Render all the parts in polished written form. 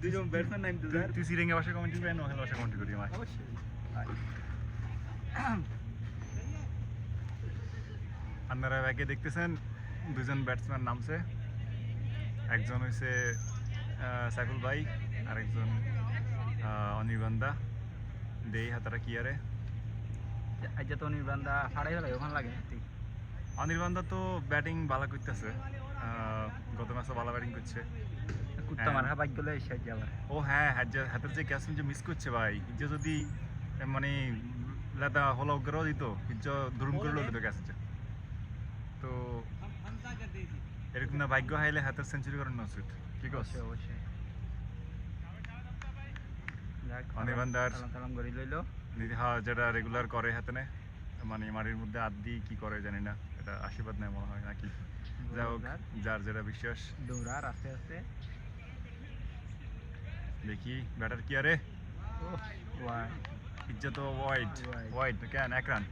দুইজন ব্যাটসম্যান নাম তো স্যার তুই সিরিঙ্গা ভাষায় কমেন্ট করবি নোয়াখালী ভাষায় কমেন্ট করি আমার অবশ্যই আপনারা ব্যাগে দেখতেছেন দুজন ব্যাটসম্যান নামছে একজন হইছে সাইফুল ভাই আরেকজন অনির্বান্ধা দেই হাতারা কি আরে আজ তো নির্বান্ধা ফাড়াই হলো ওখানে লাগে ঠিক অনির্বান্ধা তো ব্যাটিং ভালো করতেছে গত ম্যাচে ভালো ব্যাটিং করছে কুত্তা মারা বাইক গেলে এসে যাবে ও হ্যাঁ হাতের যে ক্যাচ যে মিস করছে ভাই যে যদি মানে লাদা হলো গ্রহ দিত যে দুরুম করে দিত ক্যাচটা তো এরকম না ভাগ্য হাইলে হাতের সেঞ্চুরি করানো উচিত ঠিক আছে অবশ্যই অনির্বান্ধার সালাম করে লইলো হ্যাঁ যেটা রেগুলার করে হাতে নে মানে মাটির মধ্যে আদি কি করে জানি না এটা আশীর্বাদ নেয় মনে হয় নাকি যাই হোক যার যেটা বিশ্বাস দৌড়ার আস্তে আস্তে দেখি ব্যাটার কি আরে ইজ্জত ওয়াইড কেন এক রান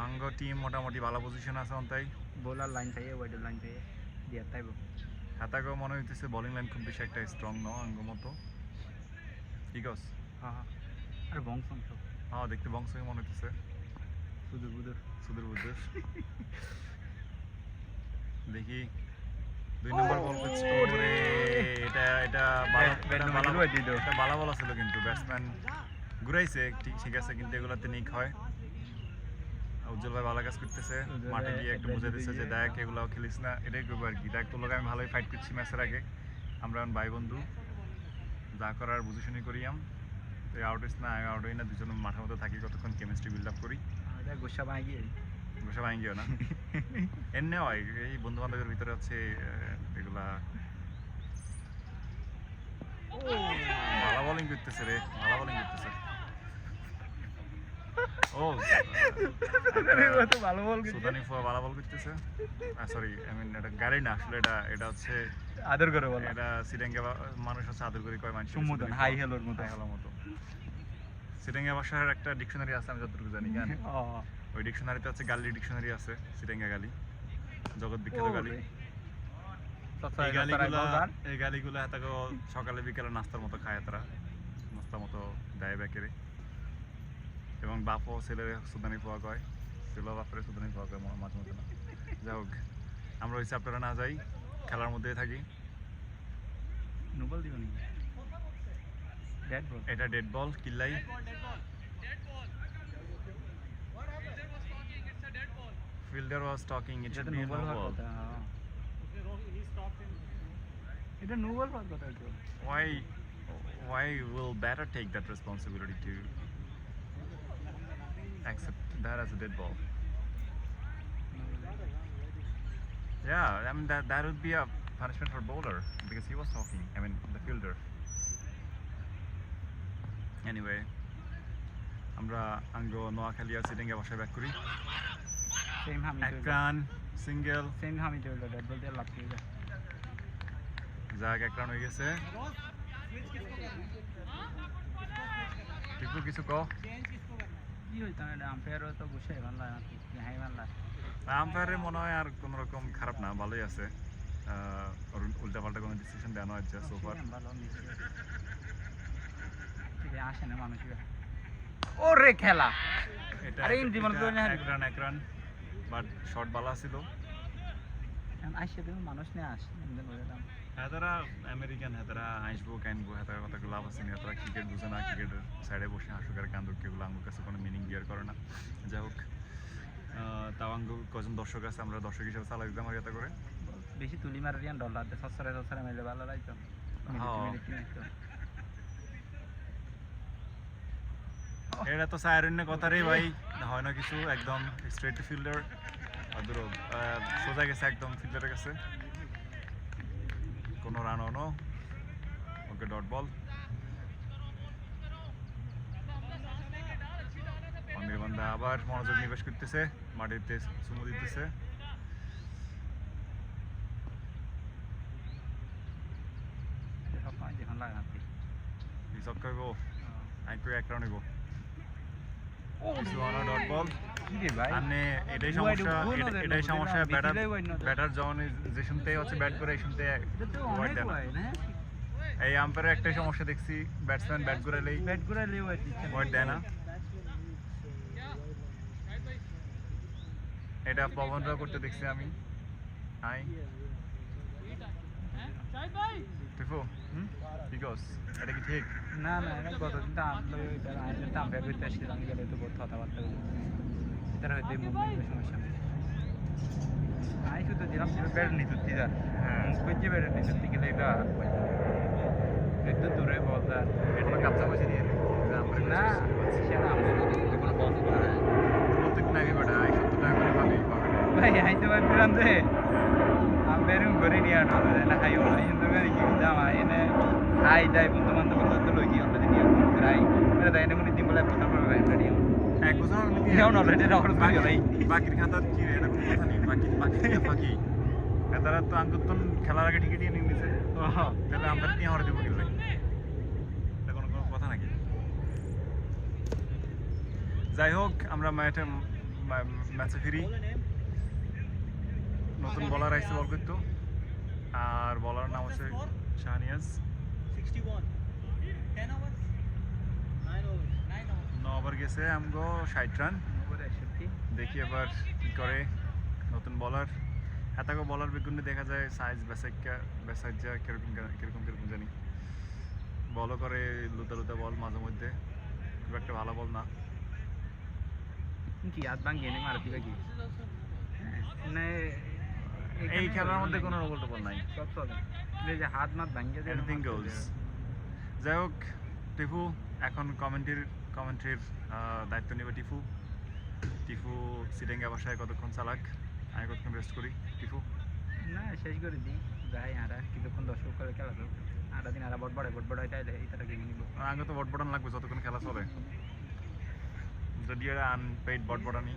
আঙ্গ টিম মোটামুটি ভালো পজিশন আছে তাই বোলার লাইন থাকে ওয়াইডের লাইন থাকে দিয়ে তাইব হাতাকেও মনে হইতেছে বোলিং লাইন খুব বেশি একটা স্ট্রং ন আঙ্গ মতো ঠিক আছে হ্যাঁ আর বংশ হ্যাঁ দেখতে বংশই মনে হইতেছে সুদূর বুদুর দেখি 2 নম্বর বল করছে ওরে এটা ভালো বল ছিল কিন্তু ব্যাটসম্যান ঘুরাইছে ঠিক আছে কিন্তু এগুলাতে নিক হয় উজ্জ্বল ভাই ভালো কাজ করতেছে মাঠে গিয়ে একটু বুঝে দিচ্ছে যে দেখ এগুলাও খেলিস না এটাই করবো আর কি দেখ তোর লোক আমি ভালোই ফাইট করছি ম্যাচের আগে আমরা ভাই বন্ধু যা করার বুঝে শুনি করিয়াম তুই আউট হইস না আমি আউট হই না দুজন মাঠের মধ্যে থাকি কতক্ষণ কেমিস্ট্রি বিল্ড আপ করি গোসা ভাঙিও না এমনি হয় এই বন্ধু বান্ধবের ভিতরে হচ্ছে এগুলা ভালো বোলিং করতেছে রে ভালো বোলিং করতেছে ও ভালো বল সুদানি ফুয়া ভালো বল করতেছে সরি আই মিন এটা গাড়ি না আসলে এটা হচ্ছে আদর করে বল এটা সিরিঙ্গা মানুষ হচ্ছে আদর করে কয় মানুষ সম্বোধন হাই হ্যালোর মতো সিরিঙ্গা ভাষার একটা ডিকশনারি আছে আমি যতটুকু জানি জানি ওই ডিকশনারিতে হচ্ছে গালি ডিকশনারি আছে সিরিঙ্গা গালি জগৎ বিখ্যাত গালি এই গালিগুলো এতকে সকালে বিকেলে নাস্তার মতো খায় তারা নাস্তার মতো দেয় ব্যাকেরে এবং বাপও ছেলের সুদানি পোয়া কয় ছেলে বাপরে সুদানি পোয়া কয় মাঝে মধ্যে না যাই হোক আমরা ওই চ্যাপ্টারে না যাই খেলার মধ্যেই থাকি এটা ডেড বল কিল্লাই fielder was talking it should be a no ball এটা নো বল কথা তো why will batter take that responsibility to accept that as a dead ball yeah I mean that would be a punishment for bowler because he was talking I mean the fielder anyway আমরা আঙ্গ নোয়াখালী আর সিরিঙ্গা ভাষায় back করি same হামি এক run single same হামি তো dot ball দিয়ে লাভ দিয়ে যাক এক রান হয়ে গেছে টিপু কিছু কও কি হইতো না আম্পায়ারও তো বসে ভালো না হাই ভালো আম্পায়ারের মনে হয় আর কোনো রকম খারাপ না ভালোই আছে উল্টা পাল্টা কোনো ডিসিশন দেওয়া হচ্ছে সো ফার ভালো ঠিক আসে না মানুষরা ওরে খেলা এটা আরে ইন জীবন তো না এক রান বাট শট ভালো ছিল আইসে তুমি মানুষ নিয়ে আসে এমন বললাম হেতারা আমেরিকান হেতারা আইসবো কাইনবো হেতারা কথা লাভ আছে না হেতারা ক্রিকেট বুঝে না ক্রিকেটের সাইডে বসে হাসুক আর কান্দুক কেগুলো আমার কাছে কোনো মিনিং বিয়ার করে না যাই হোক তাওয়াঙ্গ কজন দর্শক আছে আমরা দর্শক হিসেবে চালা দিতাম আর এটা করে বেশি তুলি মারিয়ান ডলার সসরে মেলে ভালো লাগতো এটা তো সাইরেনের কথা রে ভাই হয় না কিছু একদম স্ট্রেট টু ফিল্ডার আদুর সোজা গেছে একদম ফিল্ডারের কাছে কোনো রান অনো ওকে ডট বল অনির্বান্ধা আবার মনোযোগ নিবেশ করতেছে মাটিতে চুমু দিতেছে ছক্কা হইব এক রান হইব ডট বল কি রে ভাই মানে এটাই Wide সমস্যা goal ওদের এটাই না, সমস্যা বুঝলি না, ব্যাটার বিচিলাই wide না ওদের। ব্যাটার যখন যে শুনতে হচ্ছে ব্যাট করে এই শুনতে এটা তো wide অনেক দেয় না। ওয়াইড হ্যাঁ এই আম্পায়ারের একটাই সমস্যা দেখছি ব্যাটসম্যান ব্যাট করালেই ব্যাট করে লে ওয়াইড দিচ্ছে না। ওয়াইড দেয় না। এটা পবনরাও করতে দেখছি আমি। হাই টিফু বিকজ এটা কি ঠিক? না না এটা গতদিন তো আমলো এটা আইলে তো আম্পায়ার করতে আসছিল আমি গেলে তো বহুত কথাবার্তা এটা হয়তো মুভমেন্টের সমস্যা আই শুধু দিলাম ব্যাট নিতে দিদা হ্যাঁ। মুখ পেয়ে ব্যাট নিতে গেলে এটা একটু দূরে বল দা এটা কাপচা পয়সা দিয়ে না সেটা আমরা কোনো বল না প্রত্যেক নাকি বেটা 70 টাকা করে পাবি ভাই আই তো ভাই প্ল্যান দে আম্পায়ারিং করে নিয়ে আনো না হাই ওলা ইন্দু গানি কি দাম আইনে হাই দাই বন্ধু বান্ধব তো লই কি আমরা নিয়ে রাই এটা দাইনে মনে দিন বলে প্রথম ভাই রেডি এক বছর কেউ না অলরেডি রাউন্ড করে গেলাই বাকির খাতার কি রে? এটা কোনো কথা নেই বাকি ফাঁকি এতারা তো আঙ্গুত্তন খেলার আগে টিকিট নিয়ে নিছে তাহলে আমরা কি হরে দিব গেলে এটা কোনো কথা নাকি? যাই হোক আমরা ম্যাচে ফিরি। নতুন বলার আইসে বল করতো আর বলার নাম হচ্ছে শাহনিয়াজ। 9 ওভার গেছে আমগো 60 রান। দেখি এবার কি করে নতুন বলার। এতগো বলার বেগুনে দেখা যায় সাইজ বেসাইজা কিরকম কিরকম কিরকম জানি বলও করে লুতা লুতা বল মাঝে মধ্যে খুব একটা ভালো বল না। কি হাত ভাঙিয়ে নে মারতি কি না এই খেলার মধ্যে কোনো রোবট বল নাই, সব চলে এই যে হাত মাত ভাঙিয়ে দেয় এনিথিং গোজ। যাই হোক টিফু এখন কমেন্ট্রির দায়িত্ব নেবে টিফু সিটেঙ্গা বাসায় কতক্ষণ চালাক, আমি কতক্ষণ রেস্ট করি। টিফু না শেষ করে দিই যাই আর কিছুক্ষণ দর্শক করে খেলা তো আটা দিন আর বটবড় এটা এটা গেম নিব আগে তো বটবটান লাগবে যতক্ষণ খেলা চলে, যদি এটা আনপেইড বটবটানি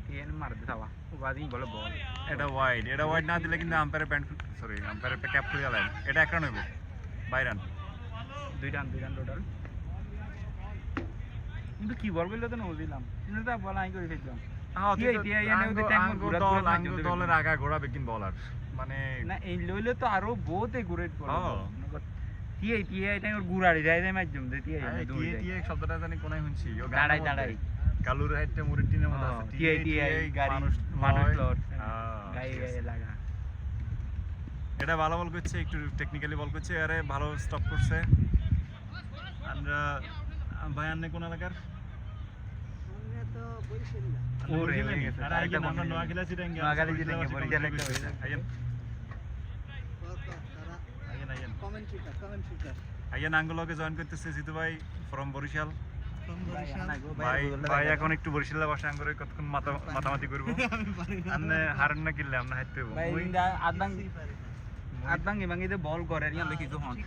টিএন মারতে থাবা ও বাদিন বলে বল এটা ওয়াইড না দিলে কিন্তু আম্পায়ারের ক্যাপ খুলে গেলেন। এটা এক রান হইব 22 রান। 2 রান টোটাল কিন্তু কি বল বললে তো না দিলাম কিন্তু তা বল আই করে ফেললাম দলের আগা ঘোরা বেকিন বলার মানে না এই লইলে তো আরো বহুত এগুরেট বল টিআই এটা ওর গুড়াড়ি যায় মাধ্যম দে টিএ শব্দটা জানি কোনায় শুনছি ও দাঁড়াই কালুর হাইটে মুরিটিনের মধ্যে আছে টিআই গাড়ি মানুষ লট গায়ে লাগা। এটা ভালো বল করছে, একটু টেকনিক্যালি বল করছে, আরে ভালো স্টপ করছে। আমরা ভাই আন্নে কোন এলাকার আঙ্গুলকে জয়েন করতেছে জিতু ভাই ফ্রম বরিশাল। ভাই এখন একটু বরিশালে বসে আঙ্গুরে কতক্ষণ মাতামাতি করবো। আপনি হারেন না কিনলে আমরা হাইতে হইব আদবাঙ্গি ভাঙিতে বল করে নি আমরা কিছু হন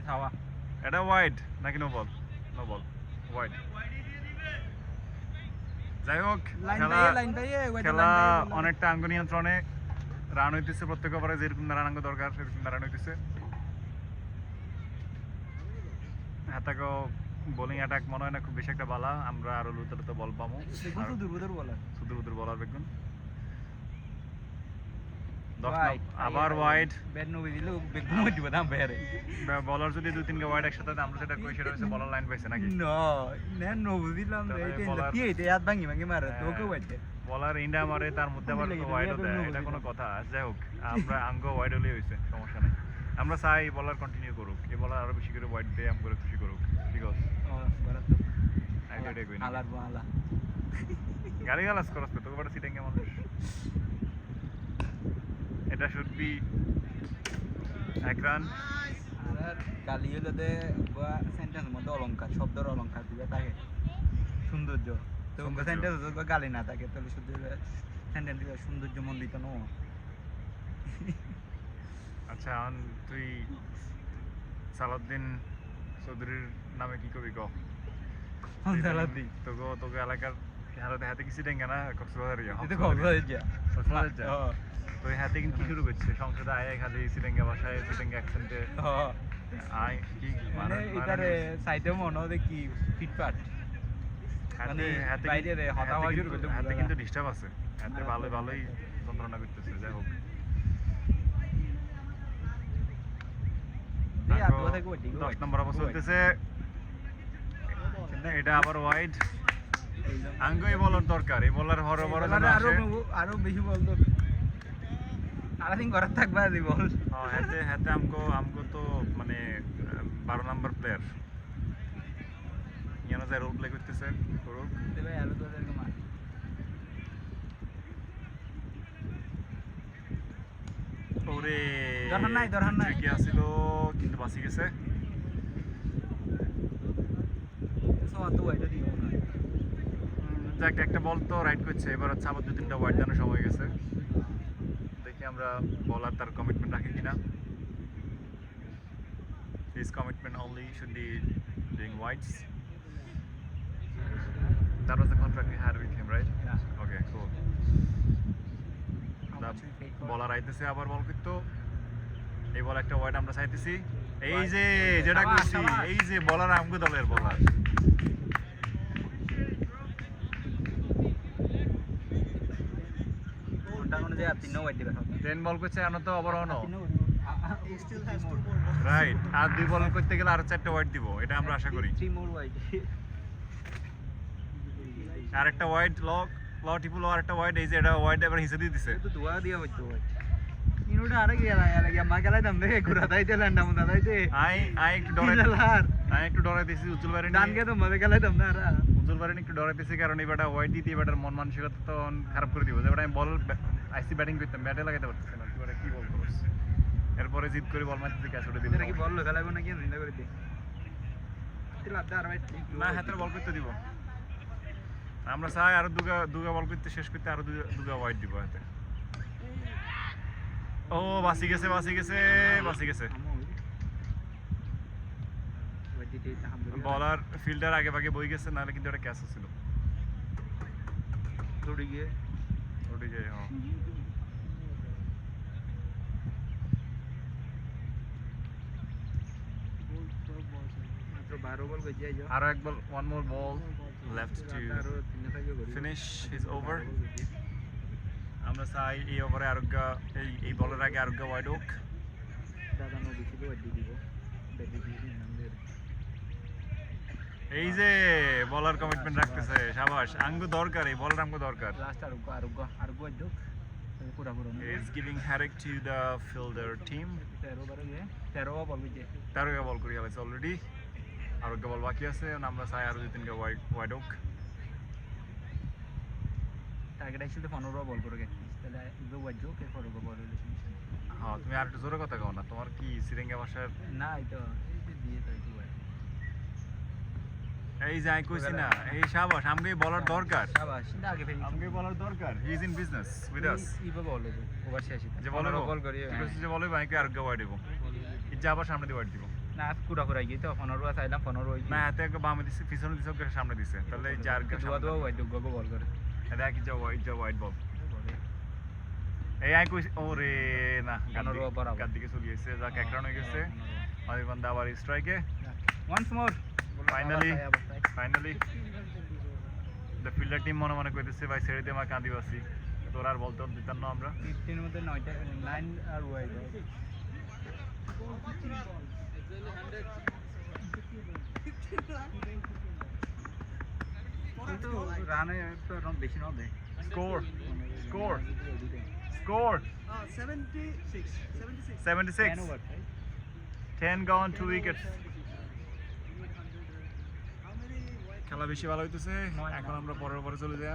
খাওয়া এটা ওয়াইড নাকি নো বল ওয়াইড। যাই হোক খেলা অনেকটা আঙ্গ নিয়ন্ত্রণে, রান হইতেছে প্রত্যেক ওভারে যেরকম রান আঙ্গ দরকার সেরকম রান হইতেছে। হাতাকো বোলিং অ্যাটাক মনে হয় না খুব বেশি একটা বালা, আমরা আরো লুতে বল পাবো। সুদূর বলার বেগুন আবার ওয়াইড বলার যদি 2-3 ওয়াইড একসাথে আমরা যেটা কই সেটা হচ্ছে বলার লাইন পাইছে নাকি বলার ইন্ডা মারে তার মধ্যে আবার ওয়াইড দেয়, এটা কোনো কথা? যাই হোক আমরা আঙ্গ ওয়াইড হলেই হয়েছে, সমস্যা নেই। আমরা চাই বলার কন্টিনিউ করুক, এই বলার আরো বেশি করে ওয়াইড দিয়ে আমরা খুশি করুক। ঠিক আছে গালি গালাজ করছ তো তোকে সিটেঙ্গে মানুষ। এটা শুড বি এক রান। গালি হলে সেন্টেন্স মধ্যে অলংকার শব্দের অলংকার দিবে থাকে সৌন্দর্য তো সেন্টেন্স গালি না থাকে তাহলে শুধু সেন্টেন্স দিবে সৌন্দর্য মন্ডিত নো। আচ্ছা তুই সালাউদ্দিন চৌধুরীর নামে কি কবি ক? তোকে এলাকার হাতে কি সিটেঙ্গে না কক্সবাজার তো হাতে কিন্তু শুরু করছে সংসদে আয় খালি সিটেঙ্গা ভাষায় সিটেঙ্গা অ্যাকসেন্টে আয় কি মানে এটারে সাইডে মনে হয় কি ফিটফাট মানে হাতে বাইরে রে হতাহা শুরু করতে হাতে কিন্তু ডিস্টার্ব আছে হাতে ভালোই যন্ত্রণা করতেছে যাই হোক এই আদুয়া থেকে ওই দিকে 10 নম্বর অবস্থা চলতেছে কিন্তু এটা আবার ওয়াইড আঙ্গো এই বলার দরকার এই বলার হর বড় যেন আসে আরো বেশি বল তো আর দিন ঘরে থাকবা দি বল হাতে আমগো তো মানে 12 নম্বর প্লেয়ার ইয়ানো যায় রোল প্লে করতেছে করুক দেবে আরো তো এরকম মার ওরে দরকার নাই কি আছিল কিন্তু বাঁচি গেছে সো তো ওইটা দিব না যাক একটা বল তো রাইট করছে এবার হচ্ছে আবার 2-3টা ওয়াইড জানার সময় গেছে দেখি আমরা বলার তার কমিটমেন্ট রাখে কিনা his commitment only should be doing wides that was the contract we had with him right Yeah. okay cool বলার আইতেছে আবার বল করতো এই বল একটা ওয়াইড আমরা চাইতেছি এই যে যেটা করছি এই যে বলার আমগো দলের বলার ওটা কোন যে 3 ওয়াইড দিবে 10 বল করছে এখনো তো আবার on He still has 2 more. Right আর 2 বল করতে গেলে আরো 4টা ওয়াইড দিব এটা আমরা আশা করি 3 মোর ওয়াইড আরেকটা ওয়াইড টিপুল আরেকটা ওয়াইড এই যে এটা ওয়াইড এবার হিসেবে দিয়ে দিছে তো দুয়া দিয়া হইতো ওয়াইড ইনুটা আরে গিয়া মাগালাই দম দেখে ঘুরা দাইতে ল্যান্ডা মুদা দাইতে আই একটু ডরাই দিছি উজ্জ্বল বাড়ি ডান গে তো মজা গেলাই দম না আর উজ্জ্বল বাড়ি একটু ডরাই দিছি কারণ এবারটা ওয়াইড দিতে এবারটার মন মানসিকতা তো খারাপ করে দিব এবার আমি বল আইসি ব্যাটিং করতাম ব্যাটে লাগাইতে পারতেছি না এবারে কি বল করছ এরপরে জিত করে বল মারতে ক্যাচ উঠে দিল এটা কি বল খেলাবো নাকি চিন্তা করে দে তিলা দার ভাই না হাতের বল করতে দিব আমরা চাই আরো দুগা বল করতে শেষ করতে আরো দুগা ওয়াইড দিব হাতে ও বাসি গেছে বলার ফিল্ডার আগে ভাগে বই গেছে নাহলে কিন্তু এটা ক্যাচ ছিল দৌড়ে গিয়ে ওদিকে হ্যাঁ মাত্র 12 বল গজিয়ে যাও আরো এক ball one more ball left two আরো 3 থাকে গড়ি ফিনিশ হিজ ওভার আমরা চাই এই ওভারে আরোগ্য এই বলের আগে আরোগ্য ওয়াইড হোক দাদা নো বেশি ওয়াইড দিব বেবি দিন নামদের এই যে বলার কমিটমেন্ট রাখতেছে শাবাশ আঙ্গু দরকার এই বলার আঙ্গু দরকার লাস্ট আর ওয়াইড দোক পুরা is giving headache to the fielder team 13 বারে গিয়ে 13 বল গজিয়ে 13 বল করি গেছে অলরেডি আরোগ্য বল বাকি আছে আমরা চাই আরো 2-3 ওয়াইড হোক টার্গেট আসলে 15 বল করে গেছে তাহলে দো ওয়াইড দোক এর 15 বল হইলো হ্যাঁ তুমি আর একটু জোরে কথা কও না তোমার কি সিরিঙ্গা ভাষার না এটা দিয়ে তো একটু ওয়াইড এই যাই কইছি না এই শাবাশ আমগে বলার দরকার শাবাশ না আগে ফেলি আমগে বলার দরকার he is in business with us ইবা বল হইলো ওভার শেষ যে বলার বল করি ঠিক আছে যে বলে ভাইকে আরোগ্য ওয়াইড দিব ইজ্জা আবার সামনে দিয়ে ওয়াইড দিব না কুড়া করে গিয়ে তো 15 চাইলাম 15 হই না হাতে একটা বামে দিছে পিছনে দিছে ওকে সামনে দিছে তাহলে এই যার দুয়া দুয়া ওয়াইড দোক বল করে এটা কি যা ওয়াইড বল এই আই কইছি ওরে না 15 বরাবর কার দিকে চলে গেছে যা এক রান হয়ে গেছে আর বান্দা আবার স্ট্রাইকে once more finally the fielder team মনে কইতেছে ভাই ছেড়ে দে আমার কাঁদিবাসি তোর আর বলতে দিতাম না আমরা 15 এর মধ্যে 9টা 9 আর ওয়াইড কিন্তু রানে তো রন বেশি না দেয় স্কোর 76. 10 gone 2 wickets খেলা বেশি ভালো হইতেছে এখন আমরা পরের চলে যাই